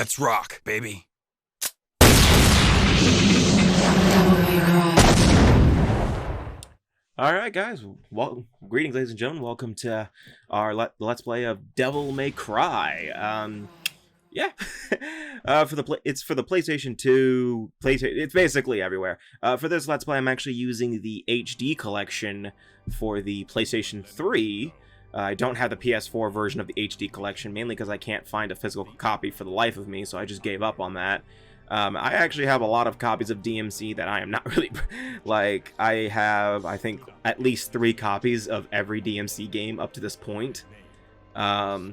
Let's rock, baby. Alright guys, well, greetings ladies and gentlemen, welcome to our Let's Play of Devil May Cry. Yeah, it's for the PlayStation 2, it's basically everywhere. For this Let's Play, I'm actually using the HD collection for the PlayStation 3. I don't have the PS4 version of the HD collection, mainly because I can't find a physical copy for the life of me, so I just gave up on that. I actually have a lot of copies of DMC that I am not really, like, I have, I think, at least 3 copies of every DMC game up to this point. Yeah,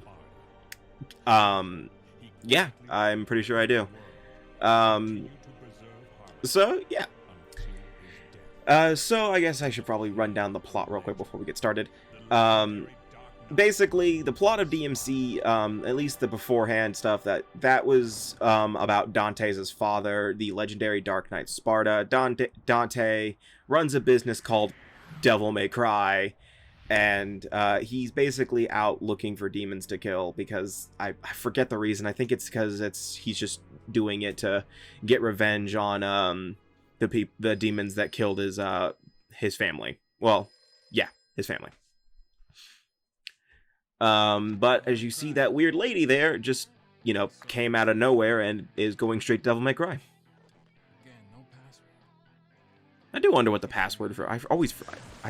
I'm pretty sure I do. So, yeah. So I guess I should probably run down the plot real quick before we get started. Basically, the plot of DMC, at least the beforehand stuff, that was about Dante's father, the legendary Dark Knight Sparda. Dante runs a business called Devil May Cry, and he's basically out looking for demons to kill because I forget the reason. I think it's because he's just doing it to get revenge on the demons that killed his family. Well, yeah, his family. But as you see, that weird lady there just, you know, came out of nowhere and is going straight to Devil May Cry. I do wonder what the password for... I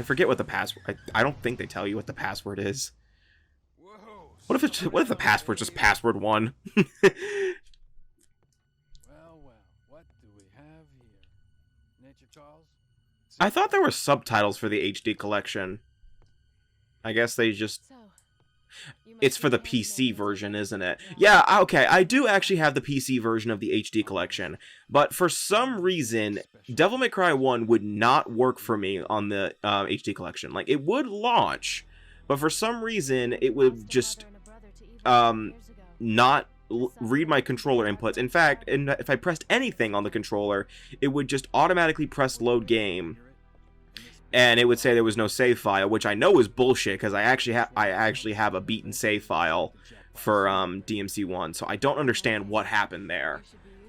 forget what the password... I don't think they tell you what the password is. What if the password's just password 1? Well, what do we have here? Nature Charles? I thought there were subtitles for the HD collection. I guess they just... It's for the PC version, isn't it? Yeah, okay, I do actually have the PC version of the HD collection, but for some reason, Devil May Cry 1 would not work for me on the HD collection. Like, it would launch, but for some reason, it would just not read my controller inputs. In fact, if I pressed anything on the controller, it would just automatically press load game. And it would say there was no save file, which I know is bullshit because I actually have a beaten save file for DMC 1, so I don't understand what happened there.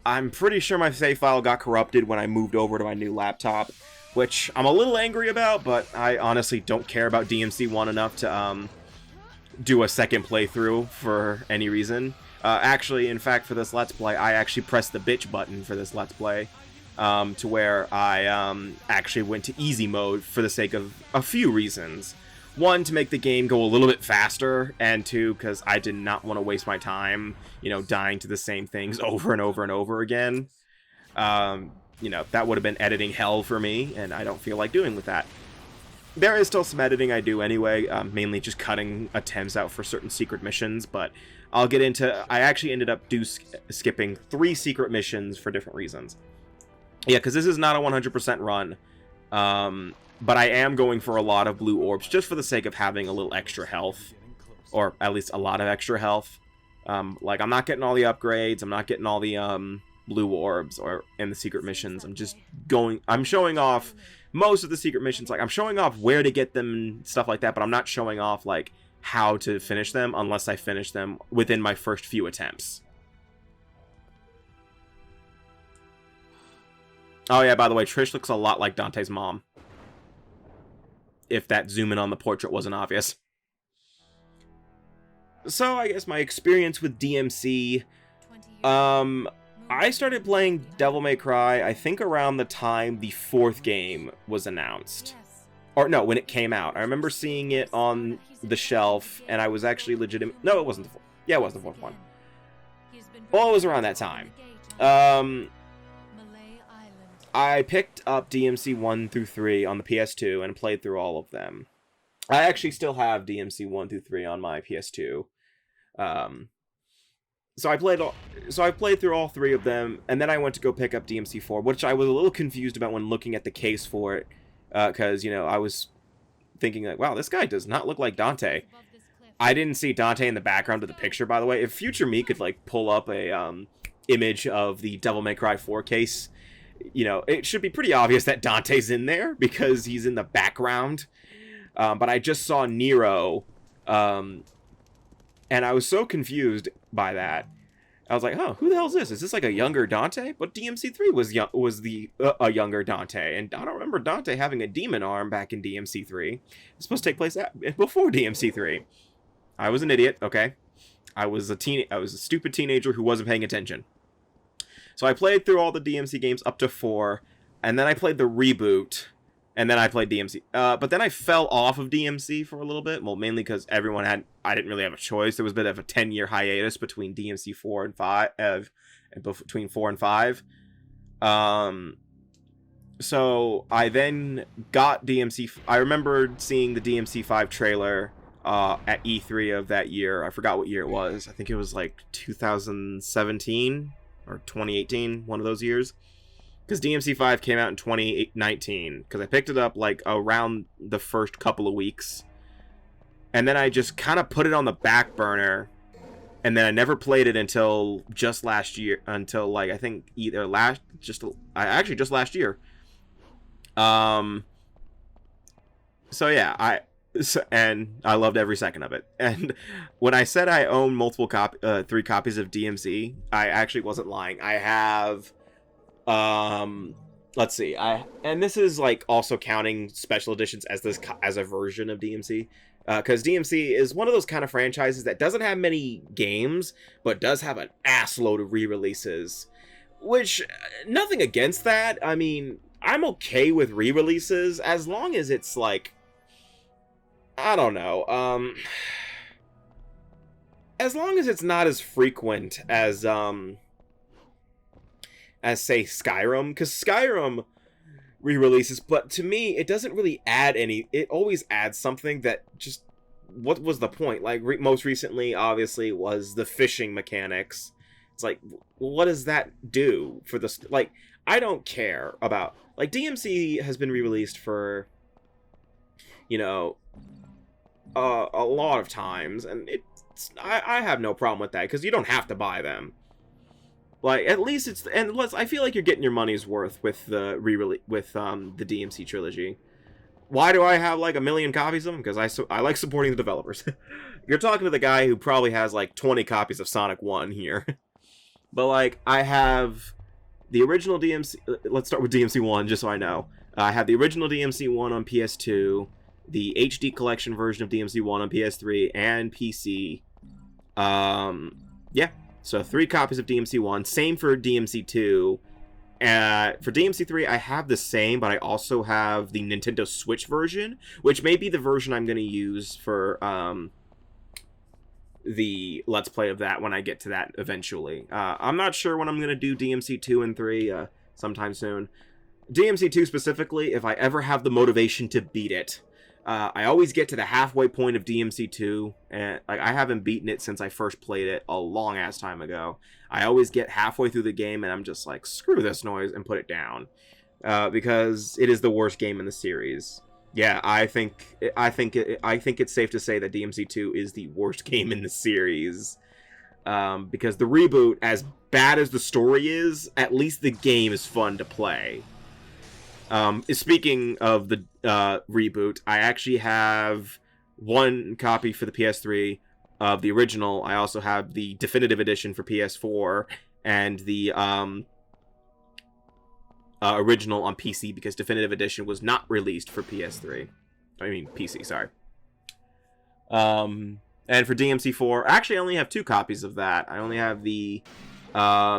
I'm pretty sure my save file got corrupted when I moved over to my new laptop, which I'm a little angry about, but I honestly don't care about DMC 1 enough to do a second playthrough for any reason. Actually, in fact, for this Let's Play, I actually pressed the bitch button for this Let's Play. To where I actually went to easy mode for the sake of a few reasons. 1, to make the game go a little bit faster, and 2, because I did not want to waste my time, you know, dying to the same things over and over and over again. You know, that would have been editing hell for me, and I don't feel like doing with that. There is still some editing I do anyway, mainly just cutting attempts out for certain secret missions, but I'll get into... I actually ended up skipping 3 secret missions for different reasons. Yeah, because this is not a 100% run, but I am going for a lot of blue orbs, just for the sake of having a little extra health, or at least a lot of extra health. Like, I'm not getting all the upgrades, I'm not getting all the blue orbs or in the secret missions. I'm showing off most of the secret missions. Like, I'm showing off where to get them and stuff like that, but I'm not showing off, like, how to finish them unless I finish them within my first few attempts. Oh yeah, by the way, Trish looks a lot like Dante's mom. If that zoom in on the portrait wasn't obvious. So, I guess my experience with DMC... I started playing Devil May Cry, I think around the time the 4th game was announced. Or, no, when it came out. I remember seeing it on the shelf, and I was actually legitimate... No, it wasn't the 4th. Yeah, it was the 4th one. Well, it was around that time. I picked up DMC 1 through 3 on the PS2 and played through all of them. I actually still have DMC 1 through 3 on my PS2. So I played through all 3 of them, and then I went to go pick up DMC 4, which I was a little confused about when looking at the case for it, because, you know, I was thinking, like, wow, this guy does not look like Dante. I didn't see Dante in the background of the picture, by the way. If future me could, like, pull up a image of the Devil May Cry 4 case, you know, it should be pretty obvious that Dante's in there because he's in the background. But I just saw Nero, and I was so confused by that. I was like, huh, who the hell is this? Is this like a younger Dante? But DMC3 was a younger Dante, and I don't remember Dante having a demon arm back in DMC3. It's supposed to take place before DMC3. I was an idiot, okay? I was a stupid teenager who wasn't paying attention. So I played through all the DMC games up to 4, and then I played the reboot, and then I played DMC. But then I fell off of DMC for a little bit. Well, mainly because I didn't really have a choice. There was a bit of a 10-year hiatus between DMC 4 and 5, between 4 and 5. So I then got DMC. I remembered seeing the DMC 5 trailer at E3 of that year. I forgot what year it was. I think it was like 2017 or 2018, one of those years. Because DMC 5 came out in 2019. Because I picked it up like around the first couple of weeks. And then I just kind of put it on the back burner. And then I never played it until just last year. Until like, I think just last year. So yeah, and I loved every second of it. And when I said I own 3 copies of DMC, I actually wasn't lying. I have, let's see, and this is like also counting special editions as a version of DMC, because DMC is one of those kind of franchises that doesn't have many games, but does have an assload of re-releases. Which, nothing against that. I mean, I'm okay with re-releases as long as it's like, I don't know, as long as it's not as frequent as say Skyrim, because Skyrim re-releases, but to me it doesn't really add it always adds something that just, what was the point? Like most recently obviously was the fishing mechanics. It's like, what does that do for the, like, I don't care about, like, DMC has been re-released for, you know, a lot of times, and I have no problem with that, because you don't have to buy them. Like, at least I feel like you're getting your money's worth with the the DMC trilogy. Why do I have like 1 million copies of them? Because I like supporting the developers. You're talking to the guy who probably has like 20 copies of Sonic 1 here. But like, I have the original DMC. Let's start with DMC 1, just so I know. I have the original DMC 1 on PS2, the HD collection version of DMC 1 on PS3 and PC. Yeah, so 3 copies of DMC 1. Same for DMC 2. For DMC 3, I have the same, but I also have the Nintendo Switch version, which may be the version I'm going to use for the Let's Play of that when I get to that eventually. I'm not sure when I'm going to do DMC 2 and 3, sometime soon. DMC 2 specifically, if I ever have the motivation to beat it. I always get to the halfway point of DMC 2, and like, I haven't beaten it since I first played it a long ass time ago. I always get halfway through the game and I'm just like, screw this noise, and put it down, because it is the worst game in the series. Yeah, I think it's safe to say that DMC 2 is the worst game in the series, because the reboot, as bad as the story is, at least the game is fun to play. Speaking of the reboot, I actually have 1 copy for the PS3 of the original. I also have the definitive edition for PS4 and the original on PC, because definitive edition was not released for PS3. I mean PC, sorry. And for DMC4, actually I only have 2 copies of that. I only have the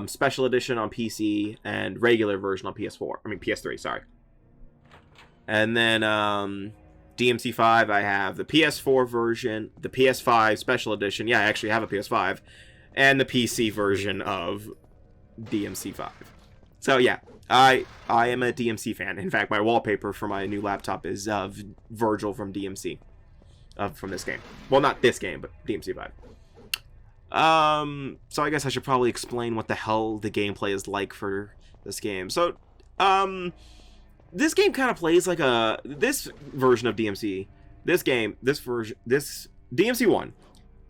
special edition on PC and regular version on PS3, sorry. And then DMC5, I have the PS4 version, the PS5 special edition. Yeah, I actually have a PS5, and the PC version of DMC5. So yeah, I am a DMC fan. In fact, my wallpaper for my new laptop is Virgil from DMC, from this game. Well, not this game, but DMC5. So I guess I should probably explain what the hell the gameplay is like for this game. So, this game kind of plays like this version of DMC. This DMC 1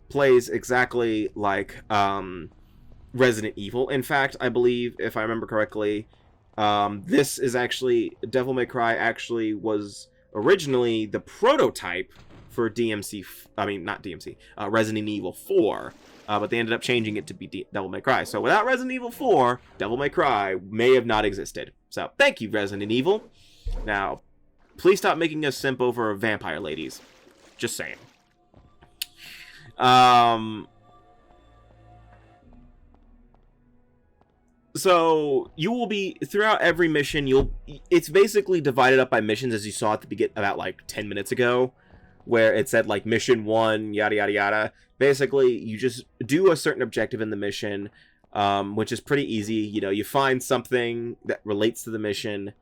plays exactly like Resident Evil. In fact, I believe, if I remember correctly, this is actually, Devil May Cry actually was originally the prototype for Resident Evil 4. but they ended up changing it to be Devil May Cry. So without Resident Evil 4, Devil May Cry may have not existed. So thank you, Resident Evil. Now, please stop making us simp over vampire ladies. Just saying. So you will be throughout every mission. It's basically divided up by missions, as you saw at the beginning about like 10 minutes ago, where it said like mission 1, yada yada yada. Basically, you just do a certain objective in the mission, which is pretty easy. You know, you find something that relates to the mission,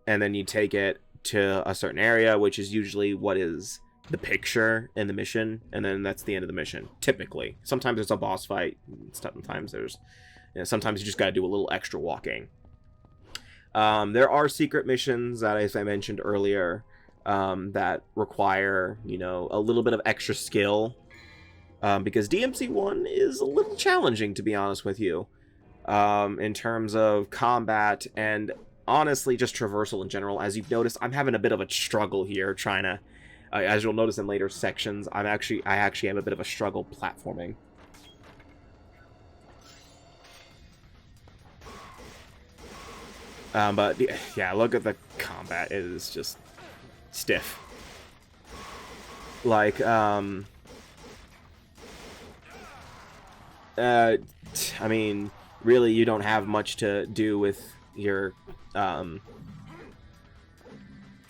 and then you take it to a certain area, which is usually what is the picture in the mission, and then that's the end of the mission. Typically, sometimes there's a boss fight. Sometimes there's sometimes you just got to do a little extra walking. There are secret missions that, as I mentioned earlier, that require, you know, a little bit of extra skill. Because DMC1 is a little challenging, to be honest with you. In terms of combat and, honestly, just traversal in general. As you've noticed, I'm having a bit of a struggle here trying to... as you'll notice in later sections, I actually have a bit of a struggle platforming. But yeah, look at the combat. It is just stiff. Like, I mean, really, you don't have much to do with your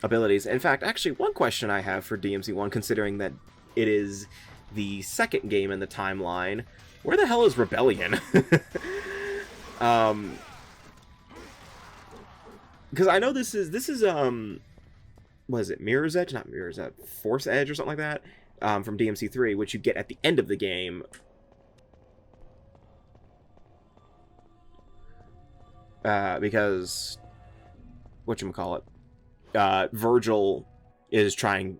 abilities. In fact, actually, one question I have for DMC1, considering that it is the second game in the timeline, where the hell is Rebellion? Because I know this is what is it, Mirror's Edge? Not Mirror's Edge, Force Edge or something like that, from DMC3, which you get at the end of the game. Because whatchamacallit, Virgil is trying,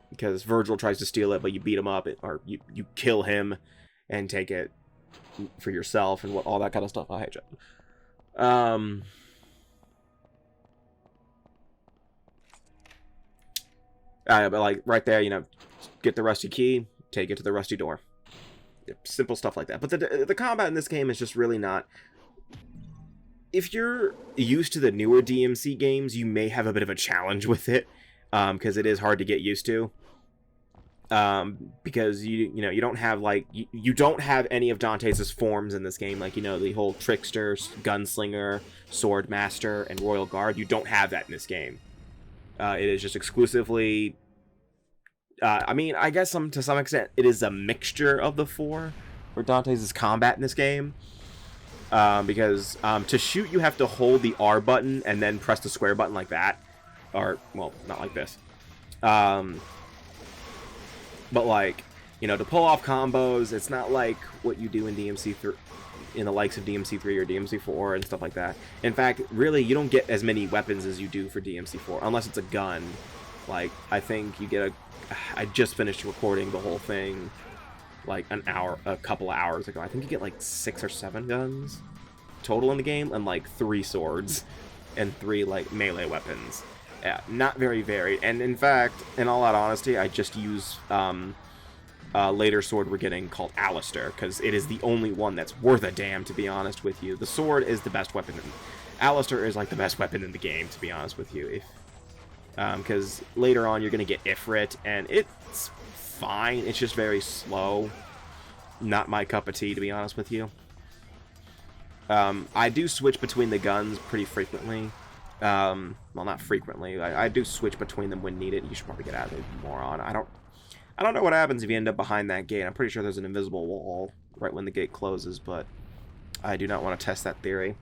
because Virgil tries to steal it, but you beat him up, or you kill him and take it for yourself and all that kind of stuff. I hate you. But like right there, you know, get the rusty key, take it to the rusty door. Simple stuff like that. But the combat in this game is just really not... If you're used to the newer DMC games, you may have a bit of a challenge with it, because it is hard to get used to. Because you know, you don't have like you don't have any of Dante's forms in this game, like, you know, the whole trickster, gunslinger, sword master, and royal guard. You don't have that in this game. It is just exclusively... I mean, I guess to some extent, it is a mixture of the four for Dante's combat in this game. Because to shoot, you have to hold the R button and then press the square button like that. Or, well, not like this. But, like, you know, to pull off combos, it's not like what you do in DMC3, in the likes of DMC3 or DMC4 and stuff like that. In fact, really, you don't get as many weapons as you do for DMC4, unless it's a gun. Like, I think you get I just finished recording the whole thing, like, a couple of hours ago. I think you get, like, 6 or 7 guns total in the game, and, like, 3 swords, and 3, like, melee weapons. Yeah, not very varied. And, in fact, in all out honesty, I just use, later sword we're getting called Alistair, because it is the only one that's worth a damn, to be honest with you. The sword is the best weapon. Alistair is like the best weapon in the game, to be honest with you. Because later on you're going to get Ifrit, and it's fine. It's just very slow. Not my cup of tea, to be honest with you. I do switch between the guns pretty frequently. Well, not frequently. I do switch between them when needed. You should probably get out of it, moron. I don't know what happens if you end up behind that gate. I'm pretty sure there's an invisible wall right when the gate closes, but I do not want to test that theory.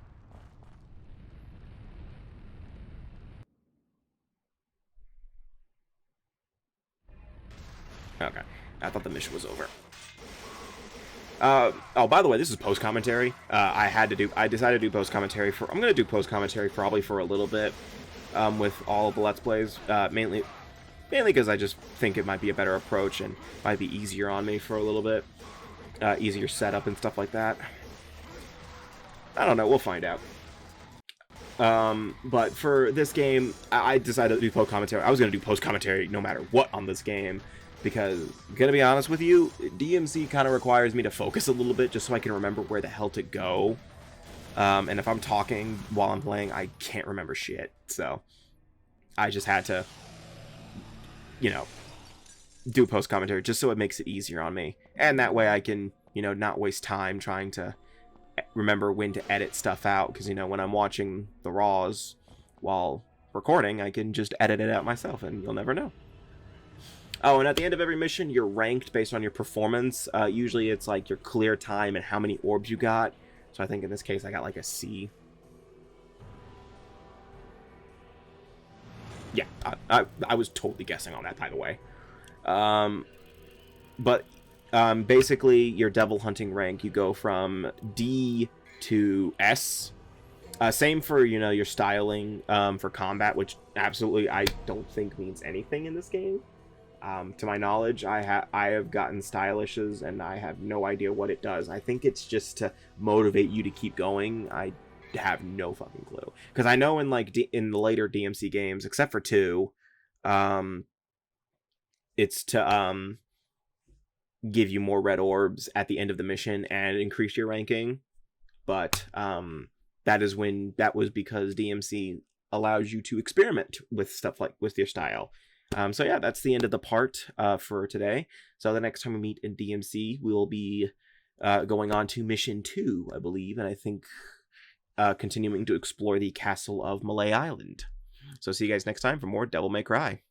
Okay, I thought the mission was over. Oh, by the way, this is post-commentary. I decided to do post-commentary I'm going to do post-commentary probably for a little bit, with all of the Let's Plays, mainly because I just think it might be a better approach and might be easier on me for a little bit. Easier setup and stuff like that. I don't know, we'll find out. But for this game, I decided to do post-commentary. I was going to do post-commentary no matter what on this game. Because, gonna be honest with you, DMC kind of requires me to focus a little bit just so I can remember where the hell to go. And if I'm talking while I'm playing, I can't remember shit. So, I just had to, you know, do post-commentary just so it makes it easier on me. And that way I can, you know, not waste time trying to remember when to edit stuff out. Because, you know, when I'm watching the Raws while recording, I can just edit it out myself and you'll never know. Oh, and at the end of every mission, you're ranked based on your performance. Usually it's like your clear time and how many orbs you got. So I think in this case, I got like a C. Yeah, I was totally guessing on that, by the way. Basically, your devil hunting rank, you go from D to S. Same for, you know, your styling for combat, which absolutely I don't think means anything in this game. To my knowledge, I have gotten stylishes, and I have no idea what it does. I think it's just to motivate you to keep going. I have no fucking clue. Because I know in like in the later DMC games, except for 2, it's to give you more red orbs at the end of the mission and increase your ranking. But that was because DMC allows you to experiment with stuff like with your style. So yeah, that's the end of the part for today. So the next time we meet in DMC, we'll be going on to mission 2, I believe, and I think continuing to explore the castle of Mallet Island. So see you guys next time for more Devil May Cry.